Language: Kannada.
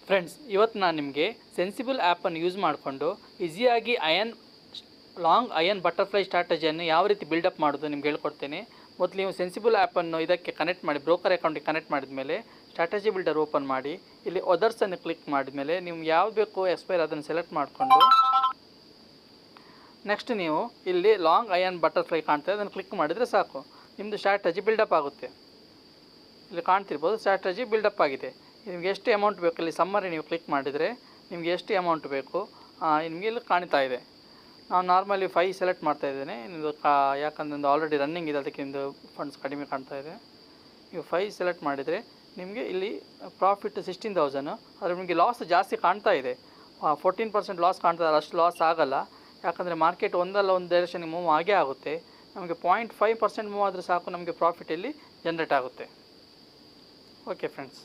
ಫ್ರೆಂಡ್ಸ್, ಇವತ್ತು ನಾನು ನಿಮಗೆ ಸೆನ್ಸಿಬಲ್ ಆ್ಯಪನ್ನು ಯೂಸ್ ಮಾಡಿಕೊಂಡು ಈಸಿಯಾಗಿ ಲಾಂಗ್ ಅಯನ್ ಬಟರ್ಫ್ಲೈ ಸ್ಟ್ರಾಟಜಿಯನ್ನು ಯಾವ ರೀತಿ ಬಿಲ್ಡಪ್ ಮಾಡೋದು ನಿಮ್ಗೆ ಹೇಳ್ಕೊಡ್ತೇನೆ. ಮೊದಲು ನೀವು ಸೆನ್ಸಿಬಲ್ ಆ್ಯಪನ್ನು ಇದಕ್ಕೆ ಕನೆಕ್ಟ್ ಮಾಡಿ, ಬ್ರೋಕರ್ ಅಕೌಂಟಿಗೆ ಕನೆಕ್ಟ್ ಮಾಡಿದ ಮೇಲೆ ಸ್ಟ್ರಾಟಜಿ ಬಿಲ್ಡರ್ ಓಪನ್ ಮಾಡಿ, ಇಲ್ಲಿ ಅದರ್ಸನ್ನು ಕ್ಲಿಕ್ ಮಾಡಿದ ಮೇಲೆ ನಿಮ್ಗೆ ಯಾವ್ದು ಬೇಕು ಎಕ್ಸ್ಪೈರ್ ಅದನ್ನು ಸೆಲೆಕ್ಟ್ ಮಾಡಿಕೊಂಡು ನೆಕ್ಸ್ಟ್ ನೀವು ಇಲ್ಲಿ ಲಾಂಗ್ ಅಯನ್ ಬಟರ್ಫ್ಲೈ ಕಾಣ್ತದೆ, ಅದನ್ನು ಕ್ಲಿಕ್ ಮಾಡಿದರೆ ಸಾಕು, ನಿಮ್ಮದು ಸ್ಟ್ರಾಟಜಿ ಬಿಲ್ಡಪ್ ಆಗುತ್ತೆ. ಇಲ್ಲಿ ಕಾಣ್ತಿರ್ಬೋದು, ಸ್ಟ್ರಾಟಜಿ ಬಿಲ್ಡಪ್ ಆಗಿದೆ. ನಿಮಗೆ ಎಷ್ಟು ಅಮೌಂಟ್ ಬೇಕು ಇಲ್ಲಿ ಸಮ್ಮರಿ ನೀವು ಕ್ಲಿಕ್ ಮಾಡಿದರೆ ನಿಮಗೆ ಎಷ್ಟು ಅಮೌಂಟ್ ಬೇಕು ನಿಮಗೆ ಇಲ್ಲಿ ಕಾಣ್ತಾ ಇದೆ. ನಾನು ನಾರ್ಮಲಿ 5 ಸೆಲೆಕ್ಟ್ ಮಾಡ್ತಾ ಇದ್ದೇನೆ. ನಿಮ್ಮದು ಯಾಕಂದ್ರೆ ಒಂದು ಆಲ್ರೆಡಿ ರನ್ನಿಂಗ್ ಇದೆ, ಅದಕ್ಕೆ ನಿಮ್ಮದು ಫಂಡ್ಸ್ ಕಡಿಮೆ ಕಾಣ್ತಾ ಇದೆ. ನೀವು 5 ಸೆಲೆಕ್ಟ್ ಮಾಡಿದರೆ ನಿಮಗೆ ಇಲ್ಲಿ ಪ್ರಾಫಿಟ್ 16,000. ಆದರೆ ನಿಮಗೆ ಲಾಸ್ ಜಾಸ್ತಿ ಕಾಣ್ತಾ ಇದೆ, 14% ಲಾಸ್ ಕಾಣ್ತಾ ಇದೆ. ಅಷ್ಟು ಲಾಸ್ ಆಗೋಲ್ಲ, ಯಾಕಂದರೆ ಮಾರ್ಕೆಟ್ ಒಂದಲ್ಲ ಒಂದು ಡೈರೆಕ್ಷನ್ಗೆ ಮೂವ್ ಆಗೇ ಆಗುತ್ತೆ. ನಮಗೆ 0.5% ಮೂವ್ ಆದರೆ ಸಾಕು, ನಮಗೆ ಪ್ರಾಫಿಟ್ ಇಲ್ಲಿ ಜನ್ರೇಟ್ ಆಗುತ್ತೆ. Okay friends.